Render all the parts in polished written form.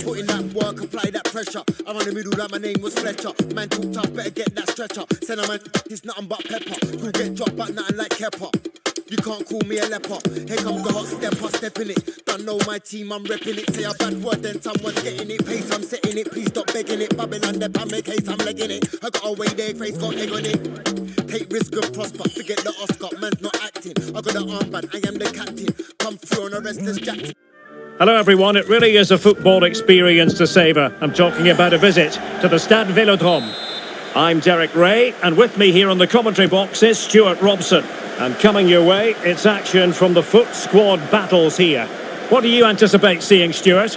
Put in that work, apply that pressure. I'm on the middle like my name was Fletcher. Man too tough, better get that stretcher. Send a man, it's nothing but pepper. You get dropped but nothing like Kepper. You can't call me a leper. Here comes the hot stepper, step in it. Don't know my team, I'm repping it. Say a bad word, then someone's getting it. Pace, I'm setting it. Please stop begging it. Babylon, the pan make case, I'm legging it. I got away there, face got egg on it. Take risk and prosper. Forget the Oscar, man's not acting. I got the armband, I am the captain. Come through on a restless jack. Hello everyone, it really is a football experience to savour. I'm talking about a visit to the Stade Vélodrome. I'm Derek Ray, and with me here on the commentary box is Stuart Robson. And coming your way, it's action from the Foot Squad battles here. What do you anticipate seeing, Stuart?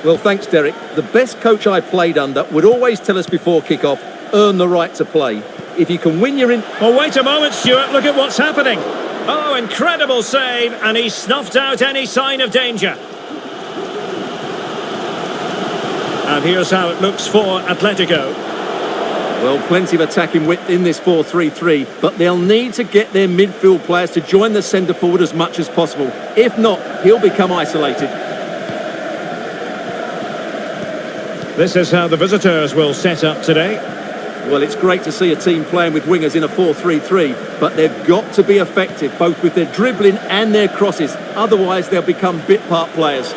Well, thanks, Derek. The best coach I played under would always tell us before kick-off, earn the right to play. If you can win, you're in... Oh, wait a moment, Stuart, look at what's happening. Oh, incredible save, and he snuffed out any sign of danger. And here's how it looks for Atletico. Well, plenty of attacking width in this 4-3-3, but they'll need to get their midfield players to join the centre forward as much as possible. If not, he'll become isolated. This is how the visitors will set up today. Well, it's great to see a team playing with wingers in a 4-3-3, but they've got to be effective, both with their dribbling and their crosses. Otherwise, they'll become bit-part players.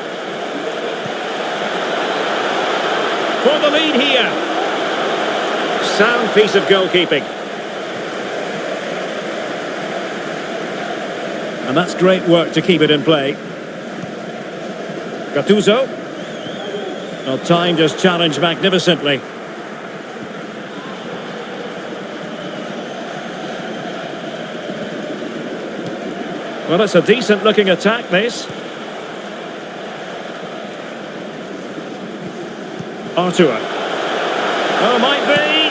For the lead here. Sound piece of goalkeeping. And that's great work to keep it in play. Gattuso. Well, timed his challenge magnificently. Well, it's a decent looking attack, this. Artur. Oh, might be.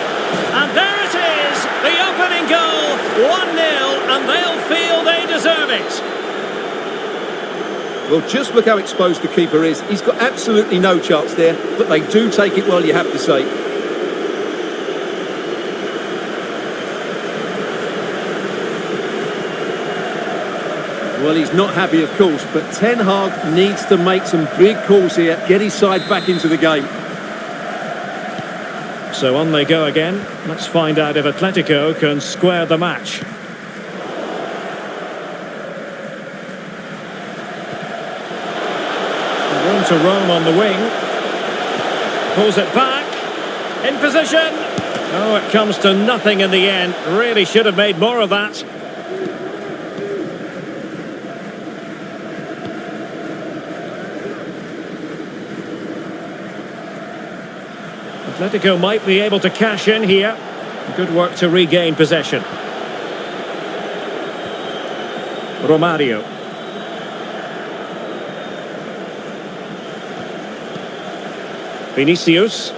And there it is. The opening goal. 1-0, and they'll feel they deserve it. Well, just look how exposed the keeper is. He's got absolutely no chance there, but they do take it well, you have to say. Well, he's not happy, of course, but Ten Hag needs to make some big calls here, get his side back into the game. So on they go again. Let's find out if Atletico can square the match. Room to roam on the wing. Pulls it back. In position. Oh, it comes to nothing in the end. Really should have made more of that. Atletico might be able to cash in here. Good work to regain possession. Romario. Vinicius.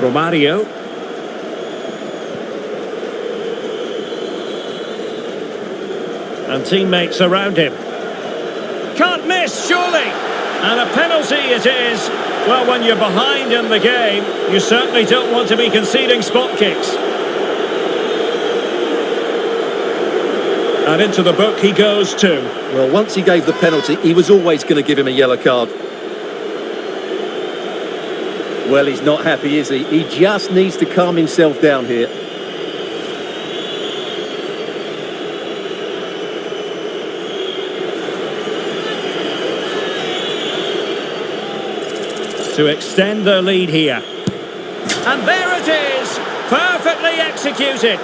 Romario. And teammates around him. Can't miss, surely! And a penalty it is. Well, when you're behind in the game, you certainly don't want to be conceding spot kicks. And into the book he goes too. Well, once he gave the penalty, he was always going to give him a yellow card. Well, he's not happy, is he? He just needs to calm himself down here. To extend their lead here. And there it is! Perfectly executed!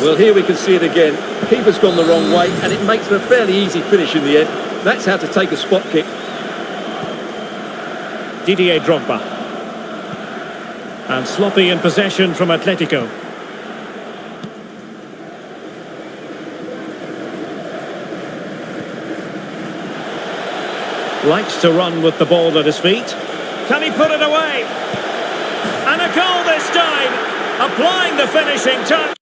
Well, here we can see it again. Keeper's gone the wrong way, and it makes for a fairly easy finish in the end. That's how to take a spot kick. Didier Drogba. And sloppy in possession from Atletico. Likes to run with the ball at his feet. Can he put it away? And a goal this time! Applying the finishing touch.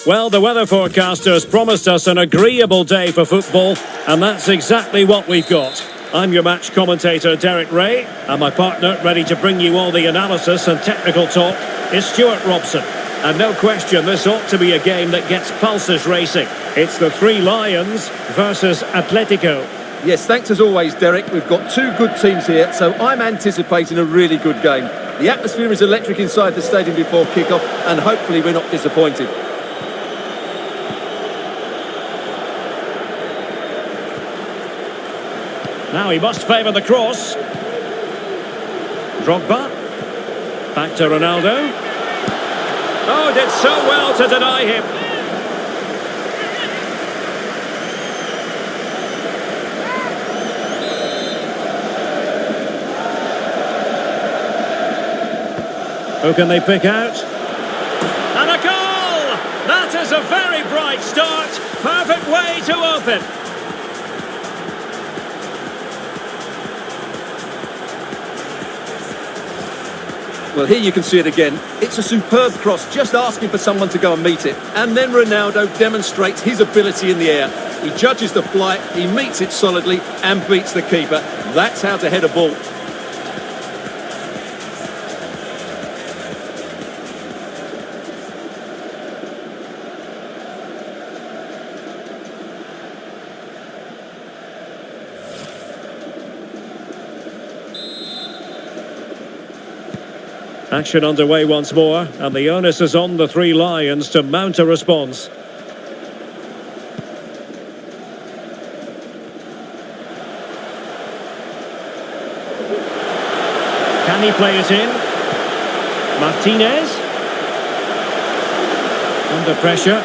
Well, the weather forecasters promised us an agreeable day for football, and that's exactly what we've got. I'm your match commentator, Derek Ray, and my partner, ready to bring you all the analysis and technical talk, is Stuart Robson. And no question, this ought to be a game that gets pulses racing. It's the Three Lions versus Atletico. Yes, thanks as always, Derek. We've got two good teams here, so I'm anticipating a really good game. The atmosphere is electric inside the stadium before kick-off, and hopefully we're not disappointed. Now he must favour the cross. Drogba. Back to Ronaldo. Oh, did so well to deny him. Who can they pick out? And a goal! That is a very bright start. Perfect way to open. Well, here you can see it again. It's a superb cross, just asking for someone to go and meet it. And then Ronaldo demonstrates his ability in the air. He judges the flight, he meets it solidly and beats the keeper. That's how to head a ball. Action underway once more, and the onus is on the Three Lions to mount a response. Can he play it in? Martinez. Under pressure.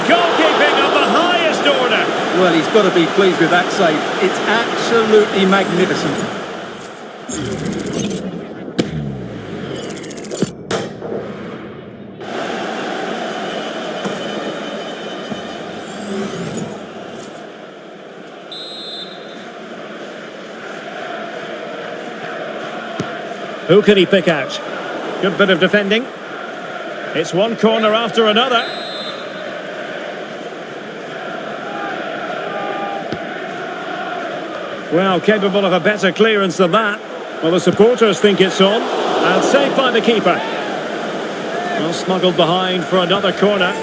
Goalkeeping of the highest order. Well, he's got to be pleased with that save. It's absolutely magnificent. Who can he pick out? Good bit of defending. It's one corner after another. Well, capable of a better clearance than that. Well, the supporters think it's on. And saved by the keeper. Well, smuggled behind for another corner.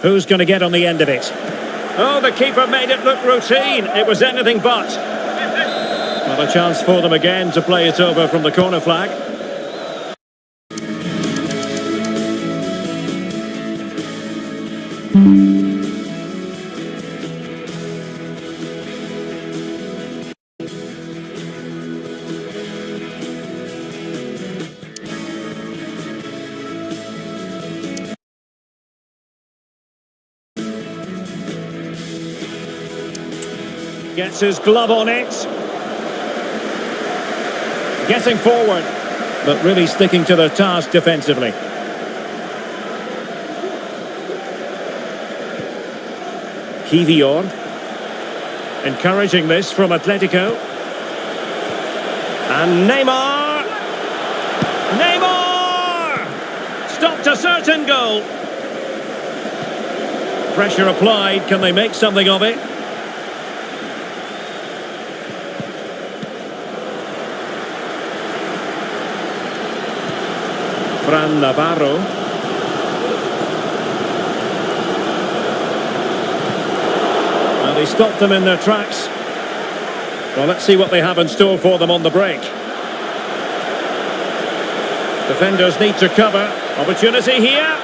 Who's going to get on the end of it? Oh, the keeper made it look routine. It was anything but. Well, a chance for them again to play it over from the corner flag. Gets his glove on it. Getting forward, but really sticking to their task defensively. Kivior. Encouraging this from Atletico. And Neymar! Neymar! Stopped a certain goal. Pressure applied. Can they make something of it? Fran Navarro. And he stopped them in their tracks. Well, let's see what they have in store for them on the break. Defenders need to cover. Opportunity here.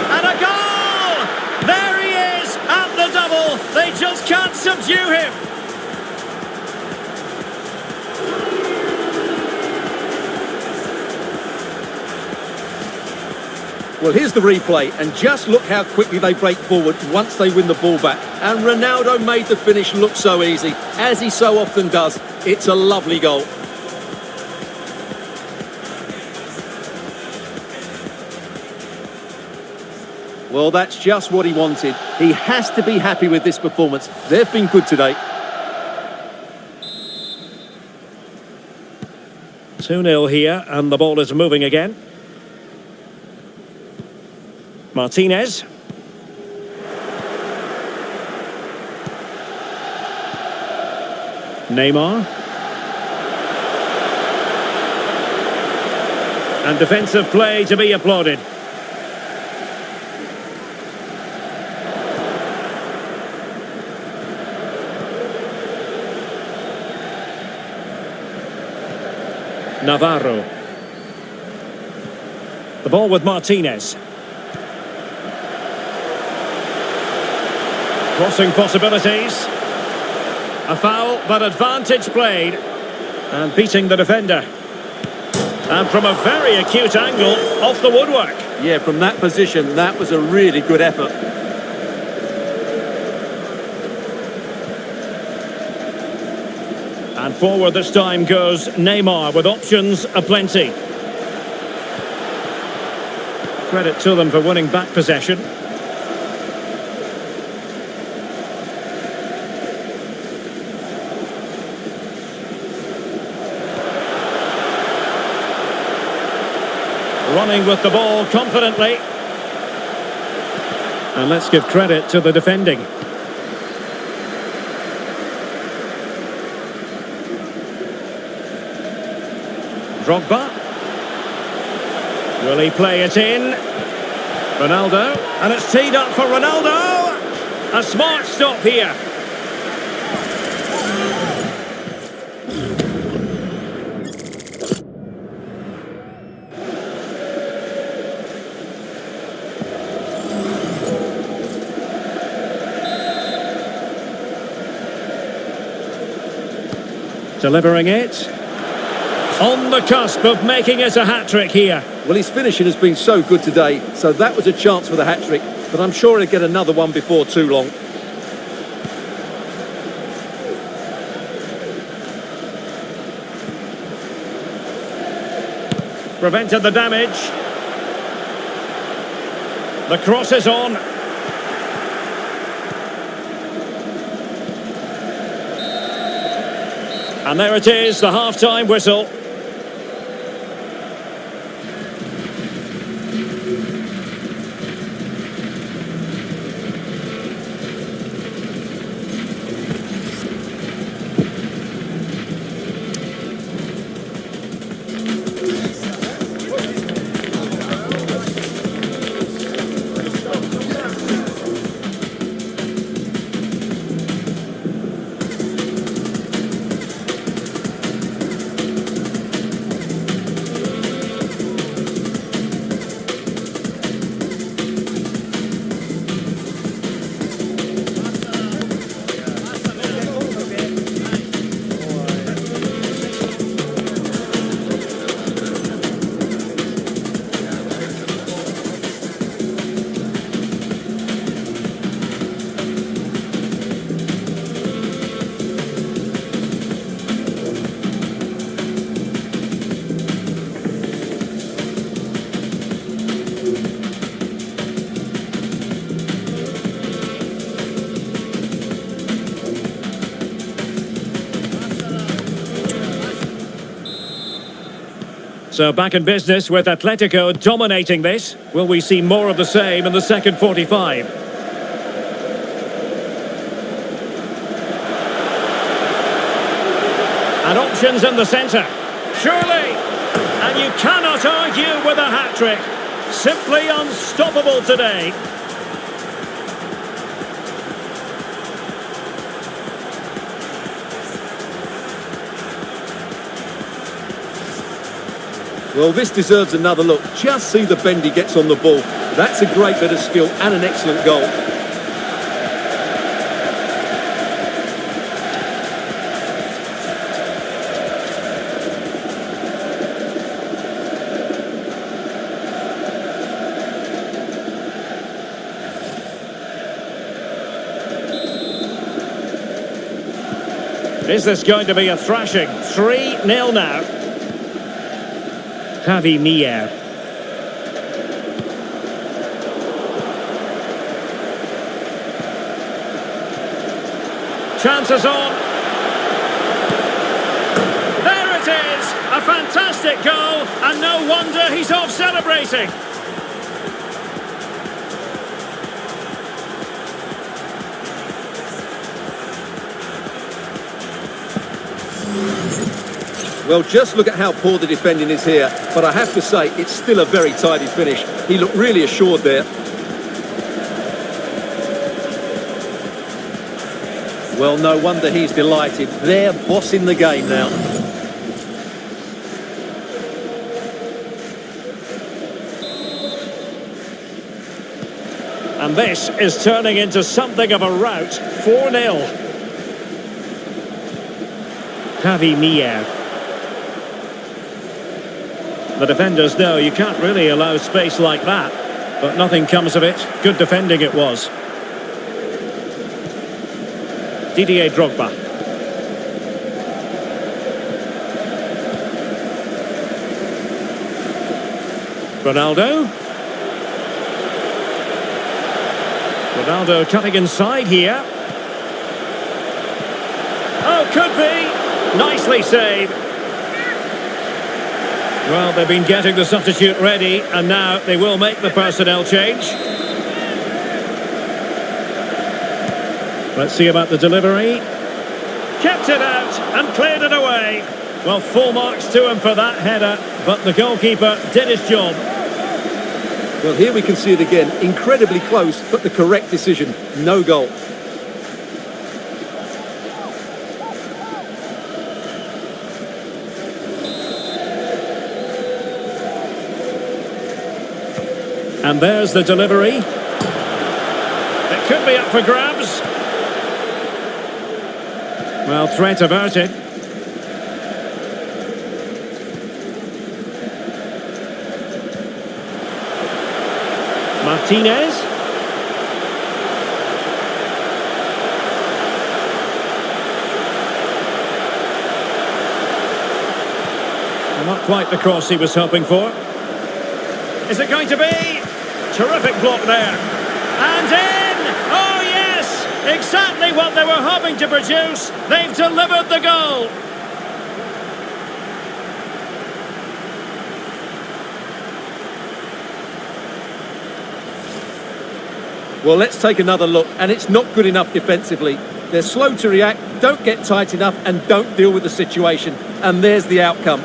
And a goal! There he is at the double. They just can't subdue him. Well, here's the replay, and just look how quickly they break forward once they win the ball back. And Ronaldo made the finish look so easy, as he so often does. It's a lovely goal. Well, that's just what he wanted. He has to be happy with this performance. They've been good today. 2-0 here, and the ball is moving again. Martinez. Neymar. And defensive play to be applauded. Navarro. The ball with Martinez. Crossing possibilities. A foul, but advantage played. And beating the defender. And from a very acute angle, off the woodwork. Yeah, from that position, that was a really good effort. And forward this time goes Neymar with options aplenty. Credit to them for winning back possession. Running with the ball confidently. And let's give credit to the defending. Drogba. Will he play it in? Ronaldo. And it's teed up for Ronaldo. A smart stop here. Delivering it. On the cusp of making it a hat-trick here. Well, his finishing has been so good today, so that was a chance for the hat-trick, but I'm sure he'll get another one before too long. Prevented the damage. The cross is on. And there it is, the half-time whistle. So back in business with Atletico dominating this. Will we see more of the same in the second 45? And options in the centre. Surely! And you cannot argue with a hat-trick. Simply unstoppable today. Well, this deserves another look. Just see the bend he gets on the ball. That's a great bit of skill and an excellent goal. Is this going to be a thrashing? 3-0 now. Javi Mier. Chances on. There it is! A fantastic goal, and no wonder he's off celebrating. Well, just look at how poor the defending is here. But I have to say, it's still a very tidy finish. He looked really assured there. Well, no wonder he's delighted. They're bossing the game now. And this is turning into something of a rout. 4-0. Javi Mier. The defenders know you can't really allow space like that. But nothing comes of it. Good defending it was. Didier Drogba. Ronaldo. Ronaldo cutting inside here. Oh, could be. Nicely saved. Well, they've been getting the substitute ready, and now they will make the personnel change. Let's see about the delivery. Kept it out and cleared it away. Well, full marks to him for that header, but the goalkeeper did his job. Well, here we can see it again. Incredibly close, but the correct decision. No goal. And there's the delivery. It could be up for grabs. Well, threat averted. Martinez. Well, not quite the cross he was hoping for. Is it going to be? Terrific block there. And in! Oh, yes! Exactly what they were hoping to produce. They've delivered the goal. Well, let's take another look, and it's not good enough defensively. They're slow to react, don't get tight enough, and don't deal with the situation. And there's the outcome.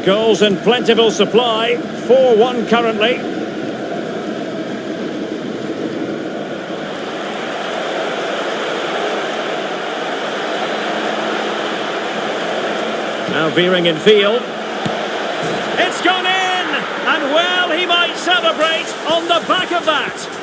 Goals in plentiful supply. 4-1 currently. Now veering in field. It's gone in! And well, he might celebrate on the back of that.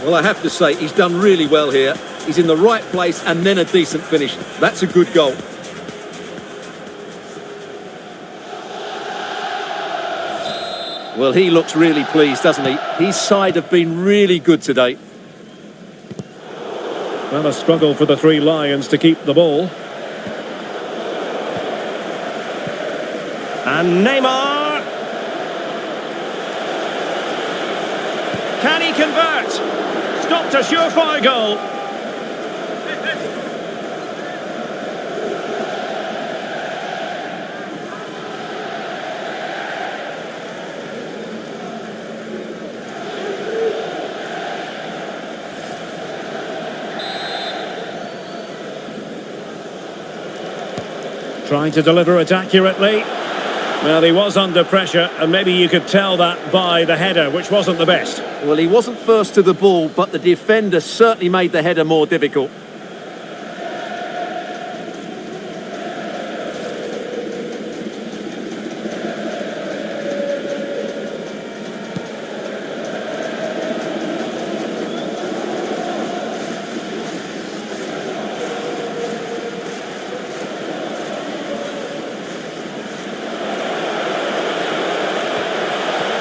Well, I have to say, he's done really well here. He's in the right place and then a decent finish. That's a good goal. Well, he looks really pleased, doesn't he? His side have been really good today. Well, a struggle for the Three Lions to keep the ball. And Neymar. Can he convert? Stopped a surefire goal. Trying to deliver it accurately. Well, he was under pressure, and maybe you could tell that by the header, which wasn't the best. Well, he wasn't first to the ball, but the defender certainly made the header more difficult.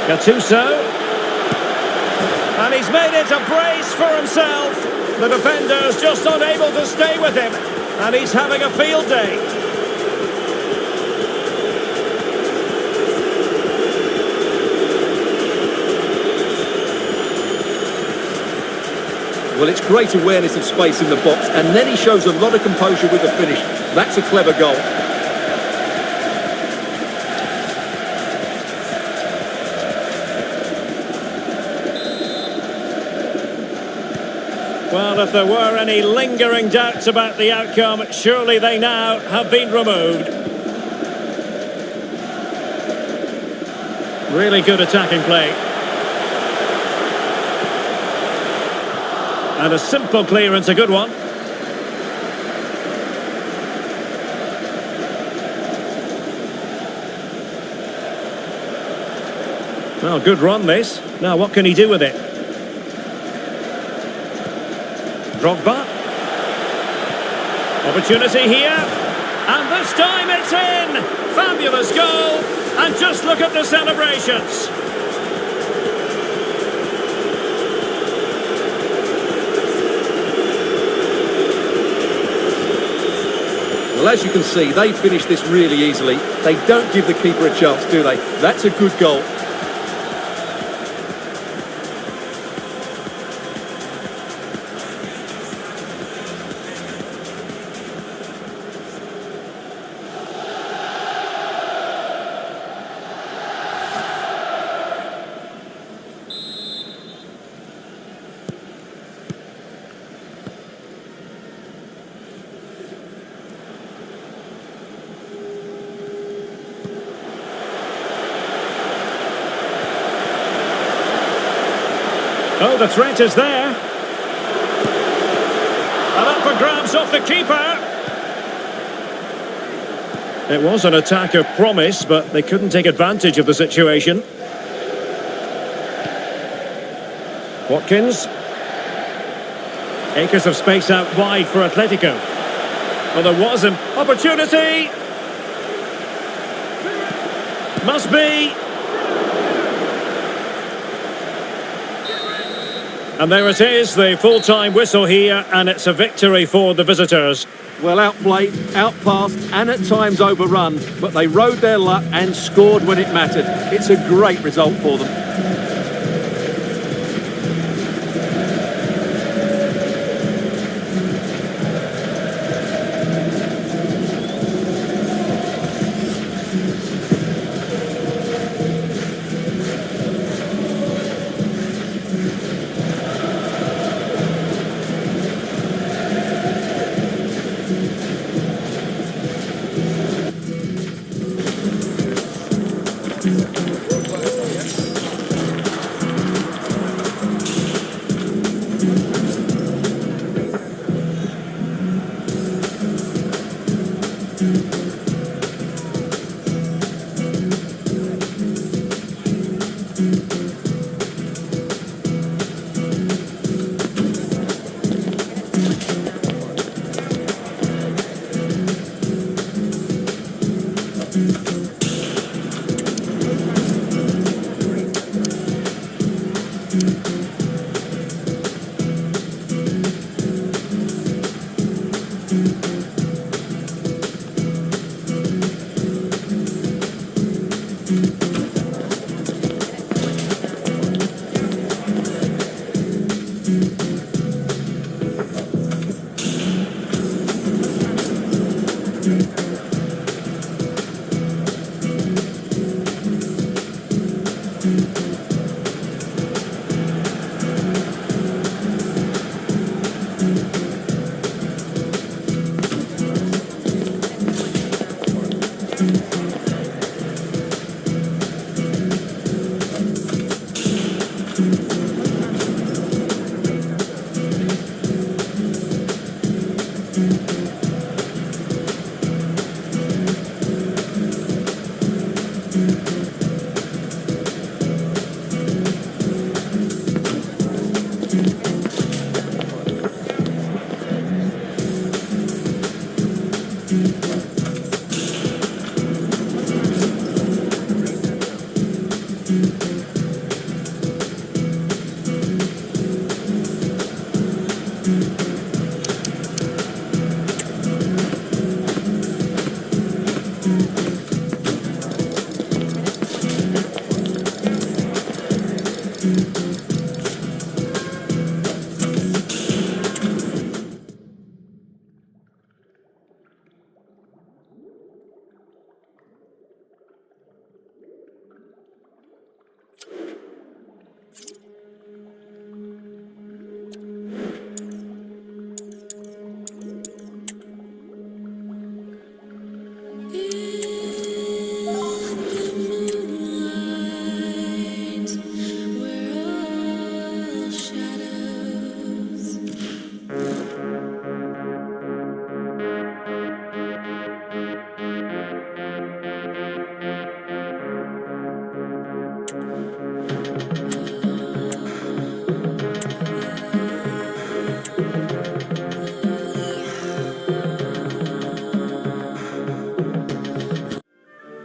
Gattuso. And he's made it a brace for himself. The defender's just unable to stay with him. And he's having a field day. Well, it's great awareness of space in the box, and then he shows a lot of composure with the finish. That's a clever goal. Well, if there were any lingering doubts about the outcome, surely they now have been removed. Really good attacking play. And a simple clearance, a good one. Well, good run this. Now, what can he do with it? Drogba. Opportunity here. And this time it's in. Fabulous goal. And just look at the celebrations. Well, as you can see, they finish this really easily. They don't give the keeper a chance, do they? That's a good goal. Oh, the threat is there. And up for grabs off the keeper. It was an attack of promise, but they couldn't take advantage of the situation. Watkins. Acres of space out wide for Atletico. Well, there was an opportunity. Must be. And there it is, the full-time whistle here, and it's a victory for the visitors. Well, outplayed, outpassed, and at times overrun, but they rode their luck and scored when it mattered. It's a great result for them.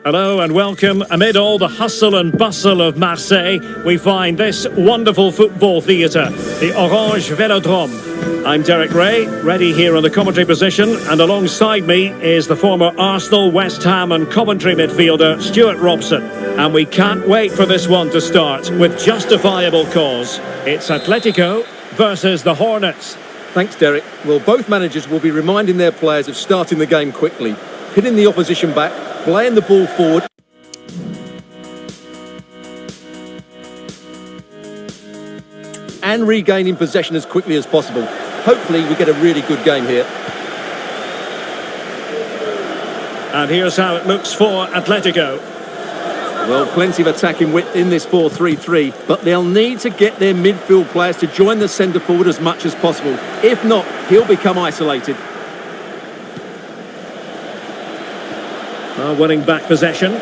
Hello and welcome. Amid all the hustle and bustle of Marseille, we find this wonderful football theatre, the Orange Velodrome. I'm Derek Ray, ready here on the commentary position, and alongside me is the former Arsenal, West Ham and Coventry midfielder Stuart Robson. And we can't wait for this one to start, with justifiable cause. It's Atletico versus the Hornets. Thanks, Derek. Well, both managers will be reminding their players of starting the game quickly, hitting the opposition back, playing the ball forward and regaining possession as quickly as possible. Hopefully we get a really good game here. And here's how it looks for Atletico. Well, plenty of attacking width in this 4-3-3, but they'll need to get their midfield players to join the centre forward as much as possible. If not, he'll become isolated. Winning back possession.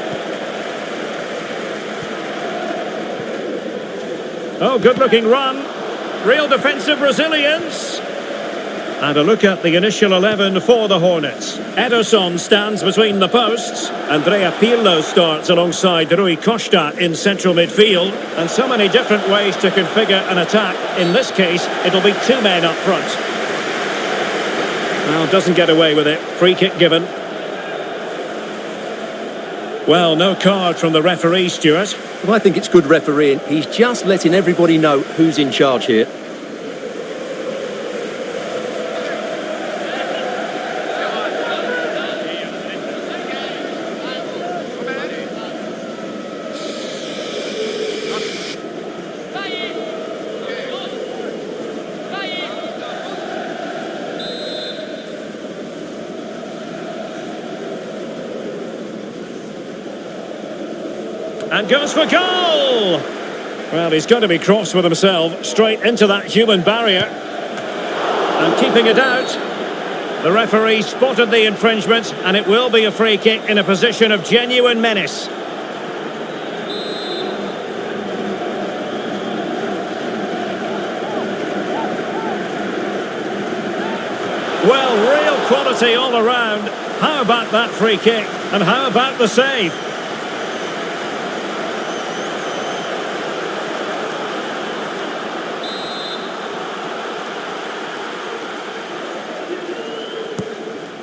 Oh, good-looking run. Real defensive resilience. And a look at the initial 11 for the Hornets. Ederson stands between the posts. Andrea Pirlo starts alongside Rui Costa in central midfield. And so many different ways to configure an attack. In this case, it'll be two men up front. Well, doesn't get away with it. Free kick given. Well, no card from the referee, Stuart. Well, I think it's good refereeing. He's just letting everybody know who's in charge here. And goes for goal! Well, he's going to be cross with himself, straight into that human barrier. And keeping it out. The referee spotted the infringement, and it will be a free kick in a position of genuine menace. Well, real quality all around. How about that free kick? And how about the save?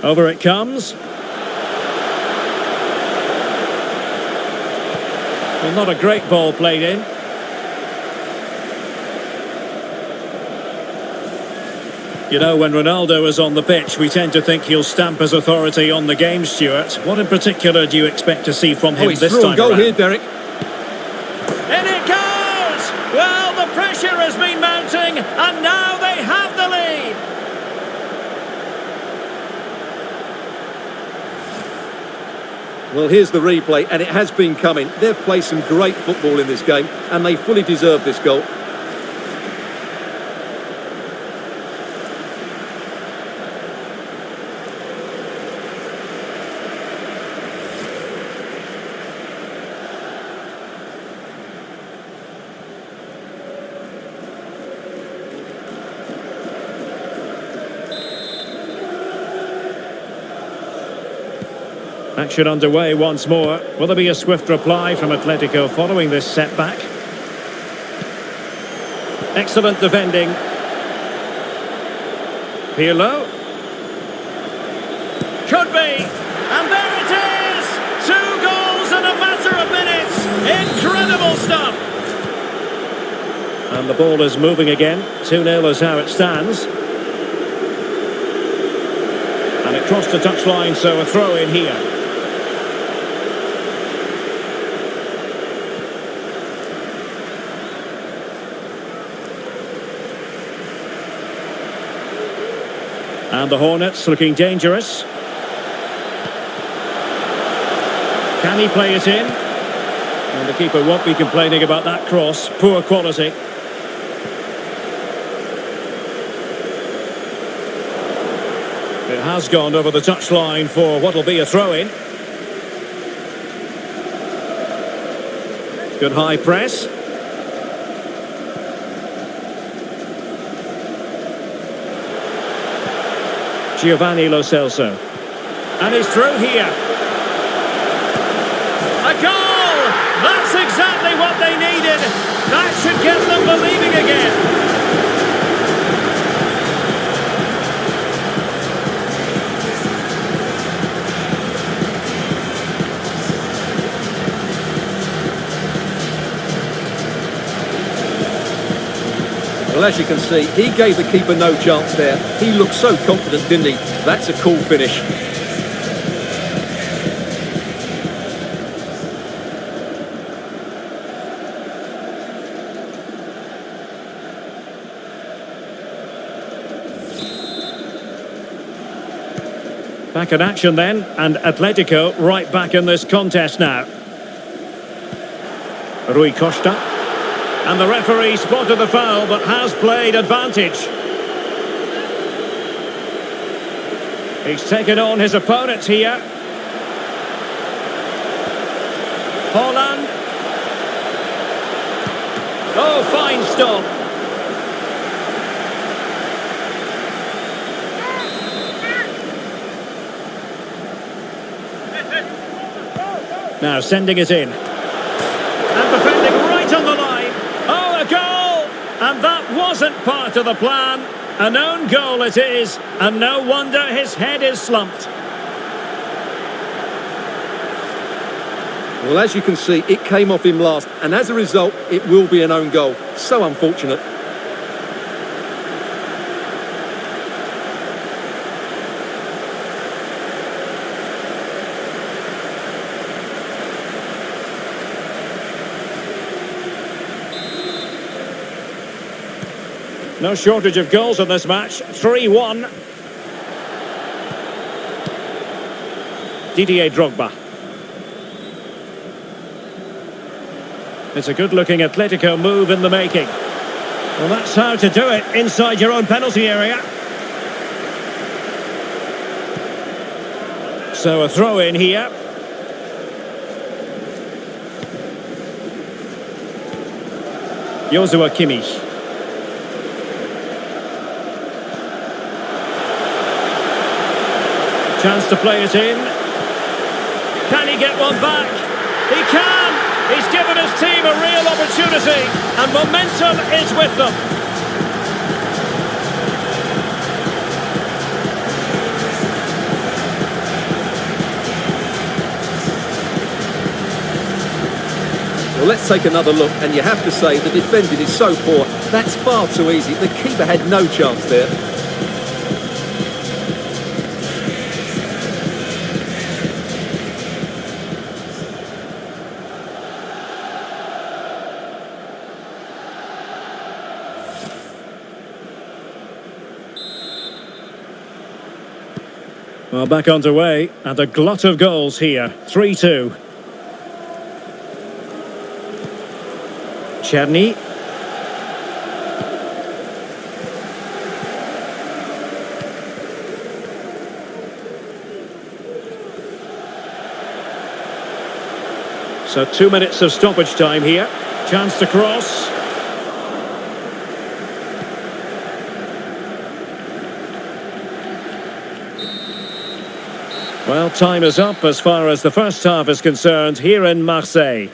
Over it comes. Well, not a great ball played in. You know, when Ronaldo is on the pitch, we tend to think he'll stamp his authority on the game, Stuart. What in particular do you expect to see from him this time around? Goal here, Derek. In it goes! Well, the pressure has been mounting, and now they have the lead. Well, here's the replay, and it has been coming. They've played some great football in this game, and they fully deserve this goal. Action underway once more. Will there be a swift reply from Atletico following this setback? Excellent defending. Pirlo. Could be. And there it is! 2 goals in a matter of minutes. Incredible stuff. And the ball is moving again. 2-0 is how it stands. And it crossed the touchline, so a throw in here. And the Hornets looking dangerous. Can he play it in? And the keeper won't be complaining about that cross. Poor quality. It has gone over the touchline for what will be a throw-in. Good high press. Giovanni Lo Celso. And he's through here. A goal! That's exactly what they needed. That should get them believing again. Well, as you can see, he gave the keeper no chance there. He looked so confident, didn't he? That's a cool finish. Back in action then, and Atletico right back in this contest now. Rui Costa. And the referee spotted the foul, but has played advantage. He's taken on his opponent here. Haaland. Oh, fine stop. Now sending it in. And defending right on the line. Oh, a goal! And that wasn't part of the plan. An own goal it is, and no wonder his head is slumped. Well, as you can see, it came off him last, and as a result, it will be an own goal. So unfortunate. No shortage of goals in this match. 3-1. Didier Drogba. It's a good-looking Atletico move in the making. Well, that's how to do it inside your own penalty area. So a throw in here. Joshua Kimmich. Chance to play it in. Can he get one back? He can! He's given his team a real opportunity, and momentum is with them. Well, let's take another look, and you have to say the defending is so poor. That's far too easy. The keeper had no chance there. Well, back underway, and a glut of goals here. 3-2. Czerny. So 2 minutes of stoppage time here. Chance to cross. Well, time is up as far as the first half is concerned here in Marseille.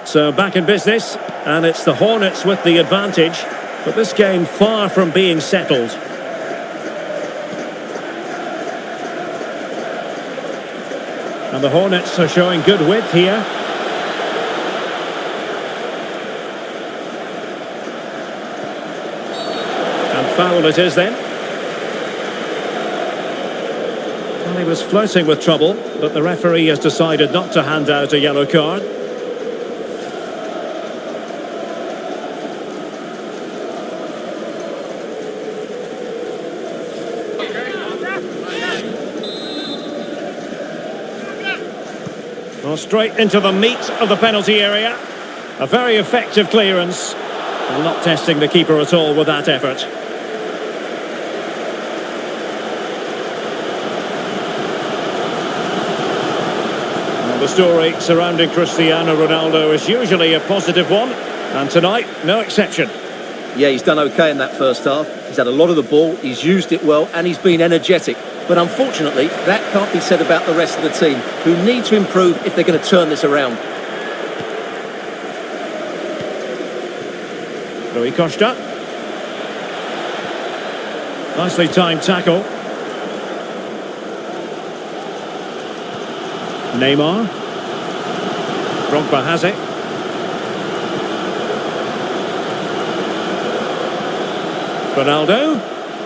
So back in business, and it's the Hornets with the advantage, but this game far from being settled. And the Hornets are showing good width here. And foul it is then. Well, he was flirting with trouble, but the referee has decided not to hand out a yellow card. Well, straight into the meat of the penalty area. A very effective clearance. Well, not testing the keeper at all with that effort. The story surrounding Cristiano Ronaldo is usually a positive one, and tonight, no exception. Yeah, he's done okay in that first half. He's had a lot of the ball, he's used it well, and he's been energetic. But unfortunately, that can't be said about the rest of the team, who need to improve if they're going to turn this around. Rui Costa. Nicely timed tackle. Neymar. Drogba has it. Ronaldo.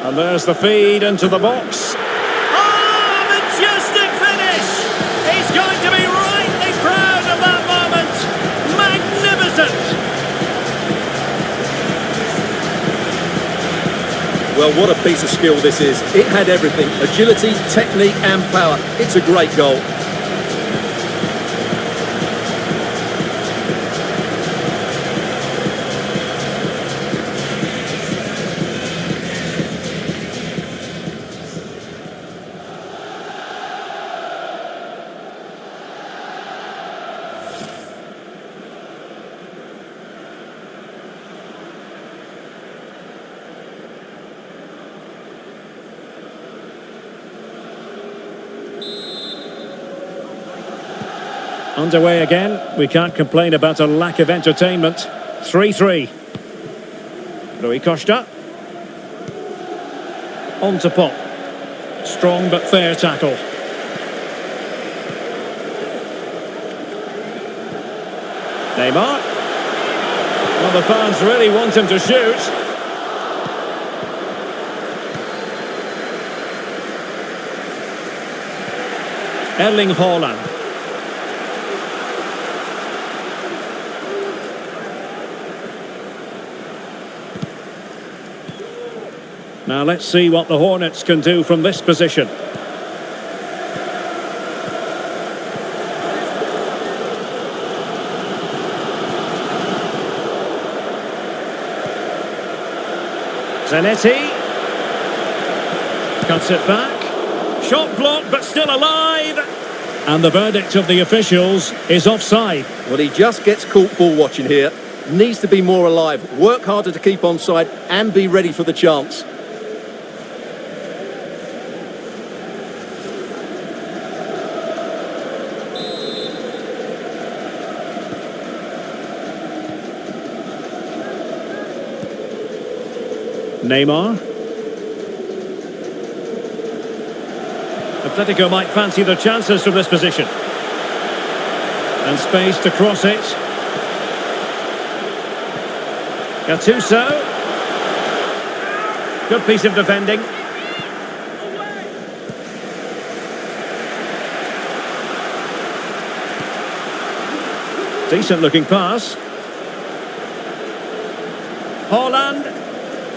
And there's the feed into the box. Oh, majestic finish! He's going to be rightly proud of that moment. Magnificent! Well, what a piece of skill this is. It had everything: agility, technique and power. It's a great goal. Underway again. We can't complain about a lack of entertainment. 3-3. Rui Costa. On to Pop. Strong but fair tackle. Neymar. Well, the fans really want him to shoot. Erling Haaland. Now let's see what the Hornets can do from this position. Zanetti. Cuts it back. Shot blocked but still alive. And the verdict of the officials is offside. Well, he just gets caught ball watching here. Needs to be more alive, work harder to keep onside and be ready for the chance. Neymar. Atletico might fancy their chances from this position. And space to cross it. Gattuso. Good piece of defending. Decent looking pass. Haaland.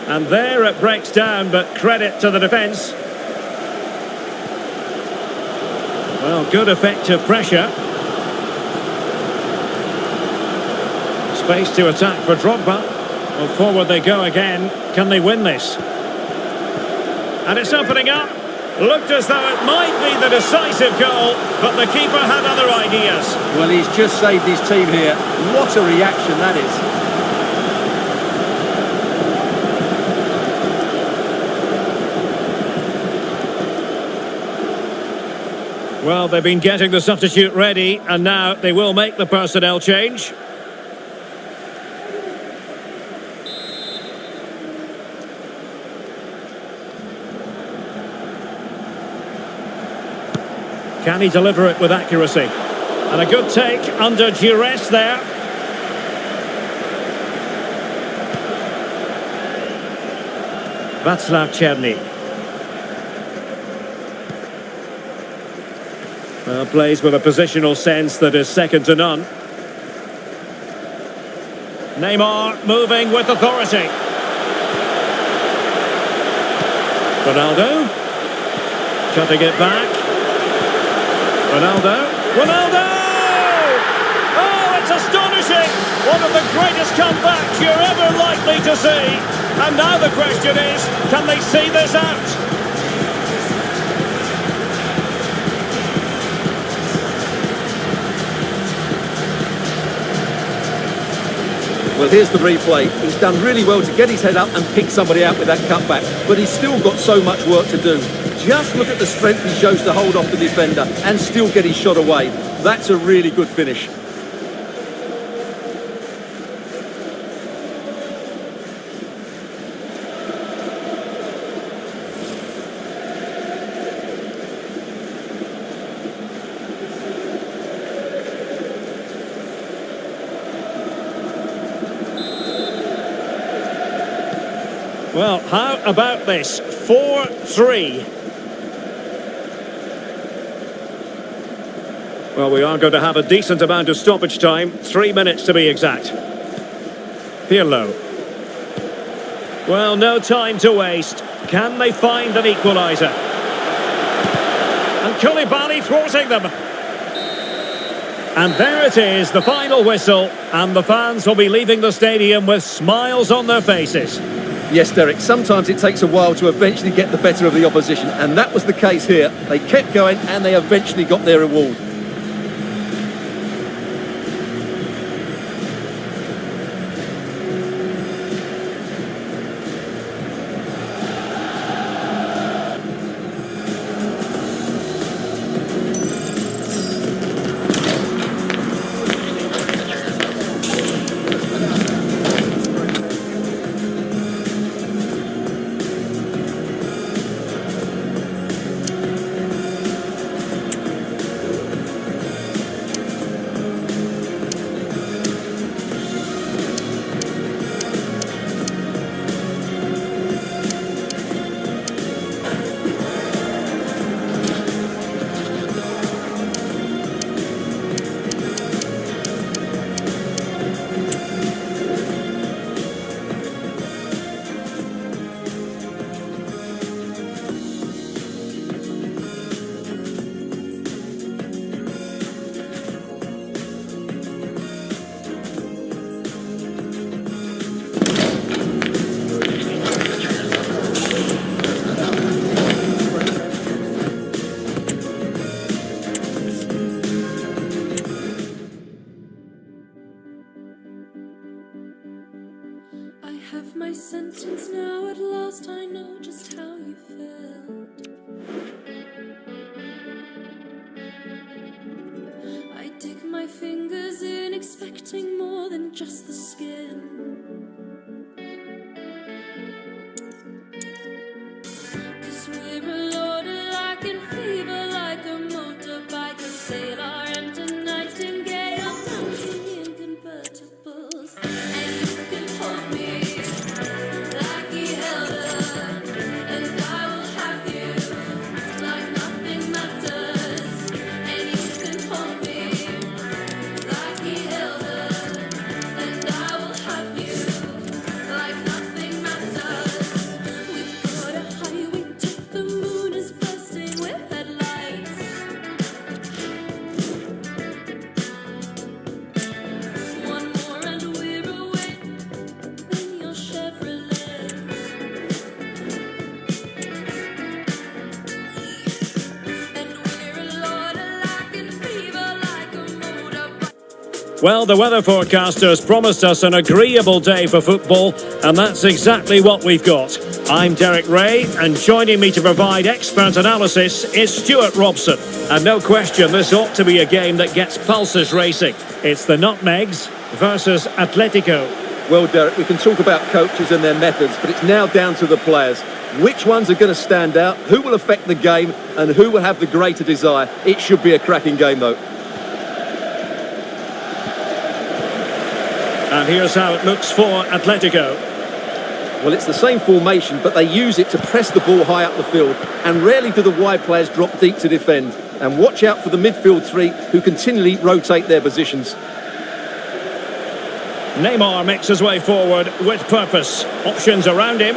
And there it breaks down, but credit to the defence. Well, good effective pressure. Space to attack for Drogba. Well, forward they go again. Can they win this? And it's opening up. Looked as though it might be the decisive goal, but the keeper had other ideas. Well, he's just saved his team here. What a reaction that is. Well, they've been getting the substitute ready, and now they will make the personnel change. Can he deliver it with accuracy? And a good take under duress there. Václav Černý. Well, plays with a positional sense that is second to none. Neymar moving with authority. Ronaldo. Cutting it back. Ronaldo. Ronaldo! Oh, it's astonishing! One of the greatest comebacks you're ever likely to see. And now the question is, can they see this out? Well, here's the replay. He's done really well to get his head up and pick somebody out with that cutback, but he's still got so much work to do. Just look at the strength he shows to hold off the defender and still get his shot away. That's a really good finish. Well, how about this? 4-3. Well, we are going to have a decent amount of stoppage time. 3 minutes to be exact. Pirlo. Well, no time to waste. Can they find an equaliser? And Koulibaly thwarting them. And there it is, the final whistle. And the fans will be leaving the stadium with smiles on their faces. Yes, Derek, sometimes it takes a while to eventually get the better of the opposition, and that was the case here. They kept going and they eventually got their reward. Have my sentence now, at last I know just how you felt. I dig my fingers in, expecting more than just the skin. 'Cause we're a load alike in fever, like a motorbike, a sailor and a nightingale, dancing in convertibles. And you can hold me like he held her, and I will have you like nothing matters. And you can hold me like he held her, and I will have you like nothing matters. We've got a highway to the moon is bursting with headlights. One more and we're away in your Chevrolet. And we're a lot alike in fever, like a motorbike. Well, the weather forecasters promised us an agreeable day for football, and that's exactly what we've got. I'm Derek Ray, and joining me to provide expert analysis is Stuart Robson. And no question, this ought to be a game that gets pulses racing. It's the Nutmegs versus Atletico. Well, Derek, we can talk about coaches and their methods, but it's now down to the players. Which ones are going to stand out, who will affect the game, and who will have the greater desire? It should be a cracking game, though. And here's how it looks for Atletico. Well, it's the same formation, but they use it to press the ball high up the field, and rarely do the wide players drop deep to defend. And watch out for the midfield three, who continually rotate their positions. Neymar makes his way forward with purpose. Options around him.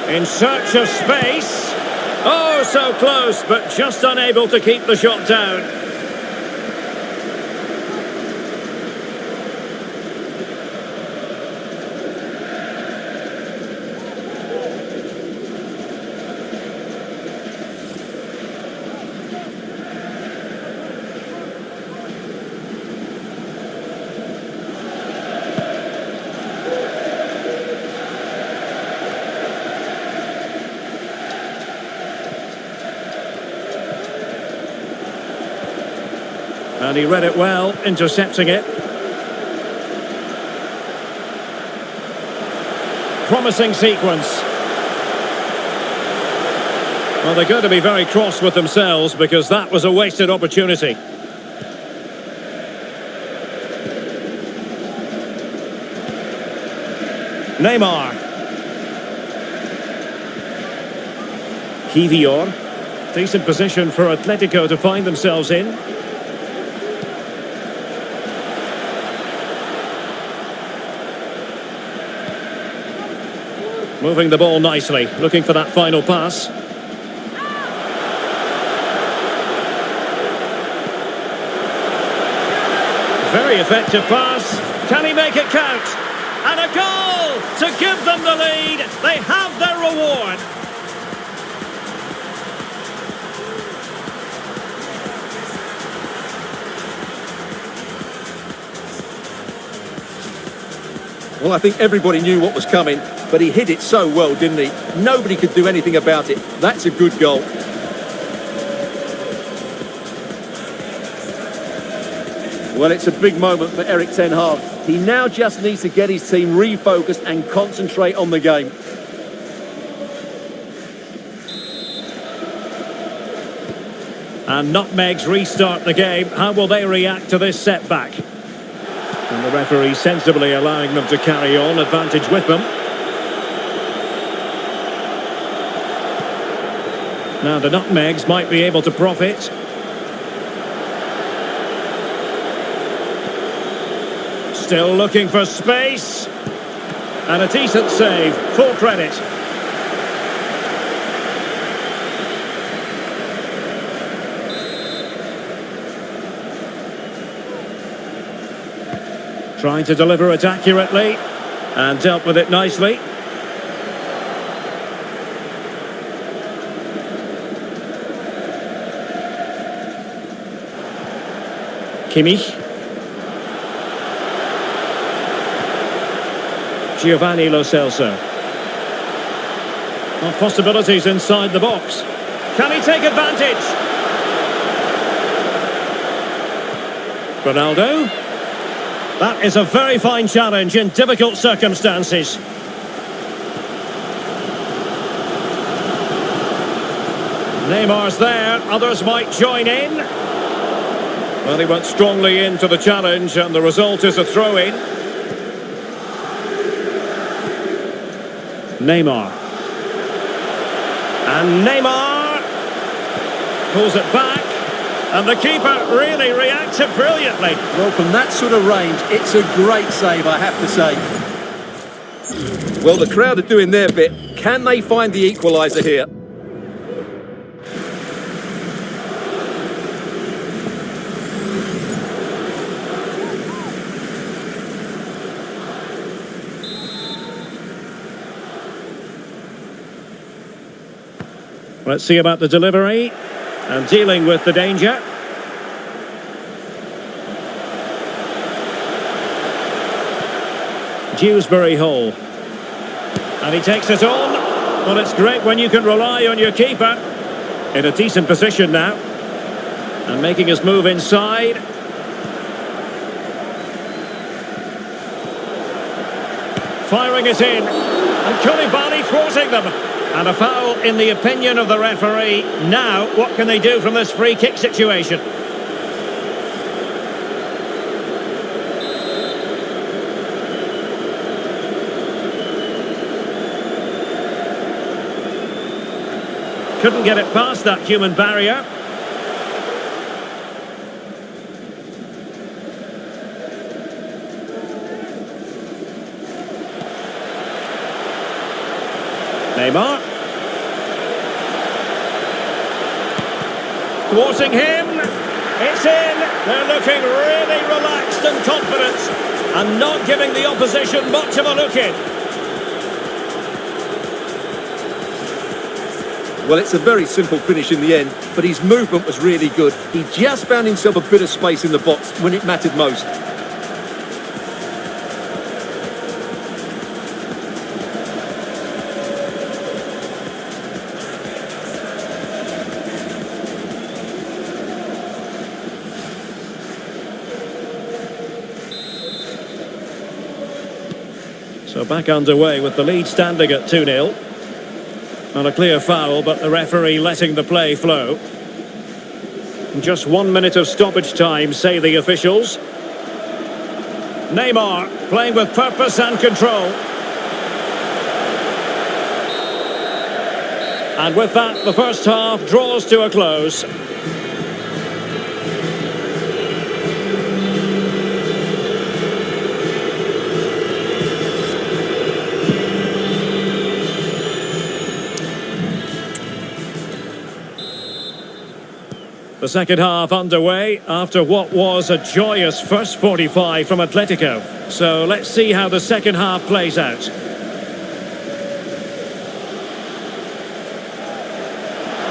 In search of space. Oh, so close, but just unable to keep the shot down. And he read it well, intercepting it. Promising sequence. Well, they're going to be very cross with themselves because that was a wasted opportunity. Neymar. Kivior. Decent position for Atletico to find themselves in. Moving the ball nicely, looking for that final pass. Very effective pass. Can he make it count? And a goal to give them the lead. They have their reward. Well, I think everybody knew what was coming, but he hit it so well, didn't he? Nobody could do anything about it. That's a good goal. Well, it's a big moment for Erik ten Hag. He now just needs to get his team refocused and concentrate on the game. And nutmegs restart the game. How will they react to this setback? And the referee sensibly allowing them to carry on, advantage with them. Now the nutmegs might be able to profit. Still looking for space. And a decent save, full credit. Trying to deliver it accurately and dealt with it nicely. Kimmich. Giovanni Lo Celso. Well, possibilities inside the box. Can he take advantage? Ronaldo. That is a very fine challenge in difficult circumstances. Neymar's there, others might join in. Well, he went strongly into the challenge and the result is a throw-in. Neymar. And Neymar pulls it back. And the keeper really reacted brilliantly. Well, from that sort of range, it's a great save, I have to say. Well, the crowd are doing their bit. Can they find the equaliser here? Let's see about the delivery. And dealing with the danger. Dewsbury Hall. And he takes it on. Well, it's great when you can rely on your keeper. In a decent position now. And making his move inside. Firing it in. And Koulibaly thwarting them. And a foul in the opinion of the referee. Now, what can they do from this free kick situation? Couldn't get it past that human barrier. Neymar. Thwarting him. It's in. They're looking really relaxed and confident and not giving the opposition much of a look in. Well, it's a very simple finish in the end, but his movement was really good. He just found himself a bit of space in the box when it mattered most. So back underway with the lead standing at 2-0. And a clear foul, but the referee letting the play flow. Just 1 minute of stoppage time, say the officials. Neymar playing with purpose and control. And with that, the first half draws to a close. The second half underway after what was a joyous first 45 from Atletico. So let's see how the second half plays out.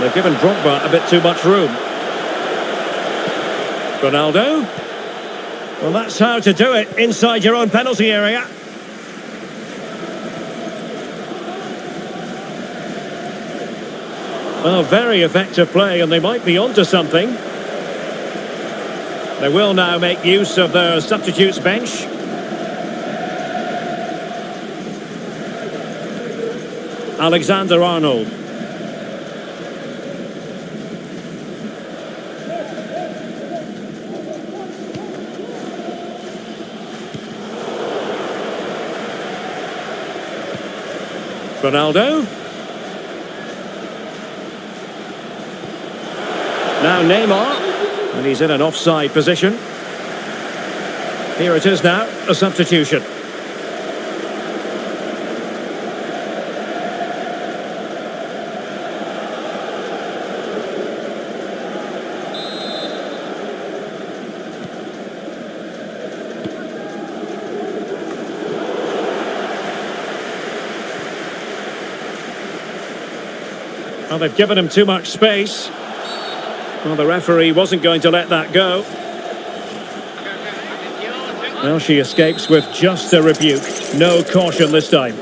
They've given Drogba a bit too much room. Ronaldo. Well, that's how to do it inside your own penalty area. Well, very effective play, and they might be onto something. They will now make use of their substitutes bench. Alexander-Arnold. Ronaldo. Now Neymar, and he's in an offside position. Here it is now, a substitution. Well, they've given him too much space. Well, the referee wasn't going to let that go. Well, she escapes with just a rebuke. No caution this time.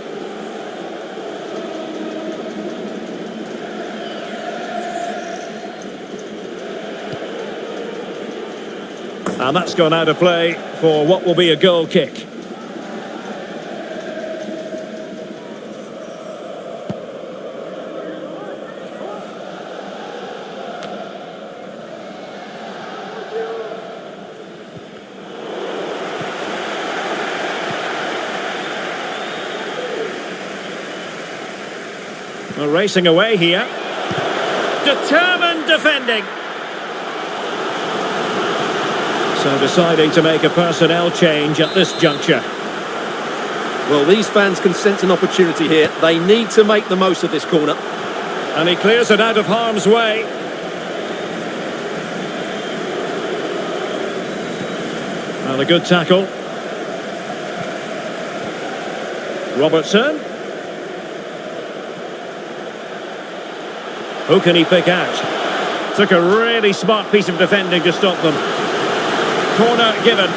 And that's gone out of play for what will be a goal kick. Well, racing away here. Determined defending. So deciding to make a personnel change at this juncture. Well, these fans can sense an opportunity here. They need to make the most of this corner. And he clears it out of harm's way. And a good tackle. Robertson. Who can he pick out? Took a really smart piece of defending to stop them. Corner given.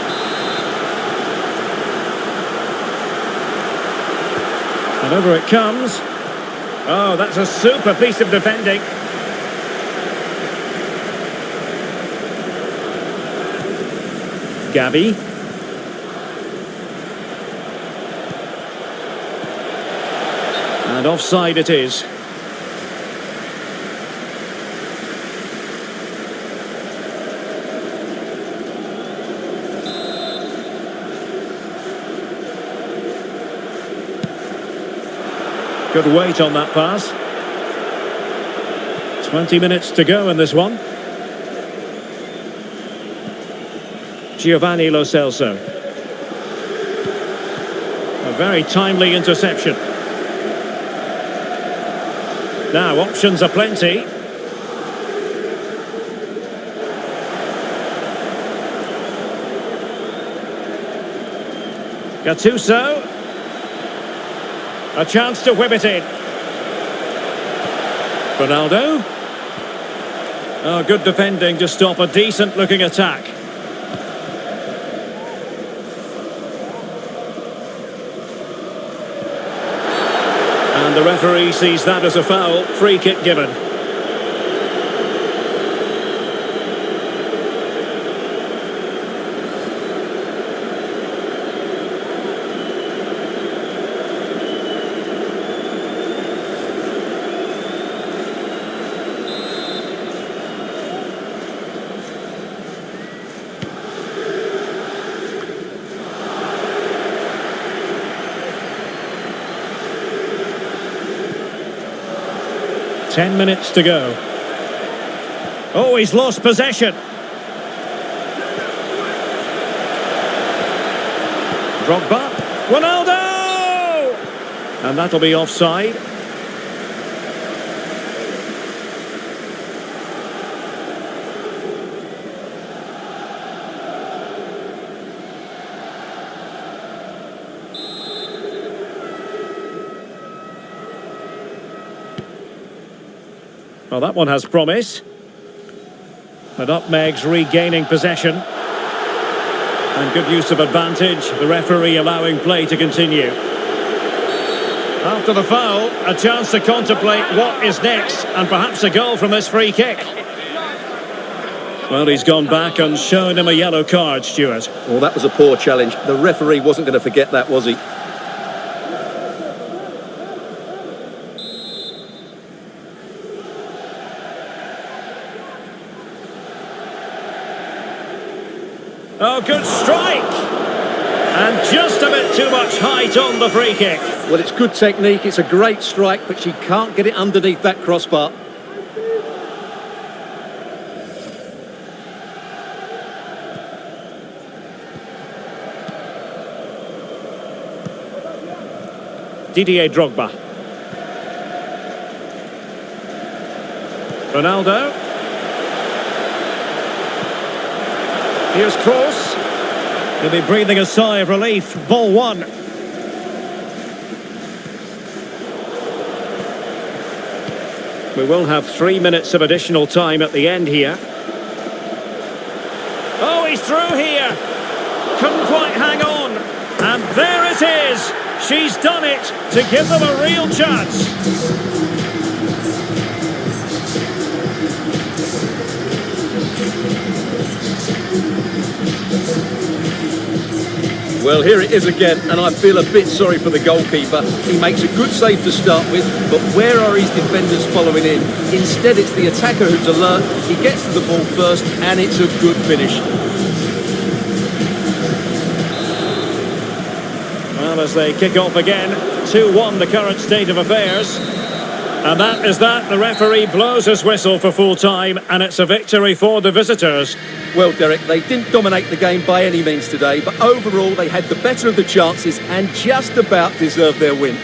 And over it comes. Oh, that's a super piece of defending. Gavi. And offside it is. Good weight on that pass. 20 minutes to go in this one. Giovanni Lo Celso. A very timely interception. Now, options are plenty. Gattuso. A chance to whip it in. Ronaldo. Oh, good defending to stop a decent-looking attack. And the referee sees that as a foul. Free kick given. 10 minutes to go. Oh, he's lost possession. Drogba. Ronaldo! And that'll be offside. Well, that one has promise. The Nutmegs regaining possession. And good use of advantage. The referee allowing play to continue. After the foul, a chance to contemplate what is next. And perhaps a goal from this free kick. Well, he's gone back and shown him a yellow card, Stuart. Well, that was a poor challenge. The referee wasn't going to forget that, was he? Oh, good strike! And just a bit too much height on the free kick. Well, it's good technique, it's a great strike, but she can't get it underneath that crossbar. Didier Drogba. Ronaldo. Here's Kroos. He'll be breathing a sigh of relief. Ball one. We will have 3 minutes of additional time at the end here. Oh, he's through here. Couldn't quite hang on. And there it is. She's done it to give them a real chance. Well, here it is again, and I feel a bit sorry for the goalkeeper. He makes a good save to start with, but where are his defenders following in? Instead, it's the attacker who's alert. He gets to the ball first, and it's a good finish. Well, as they kick off again, 2-1 the current state of affairs. And that is that. The referee blows his whistle for full time, and it's a victory for the visitors. Well, Derek, they didn't dominate the game by any means today, but overall they had the better of the chances and just about deserved their win.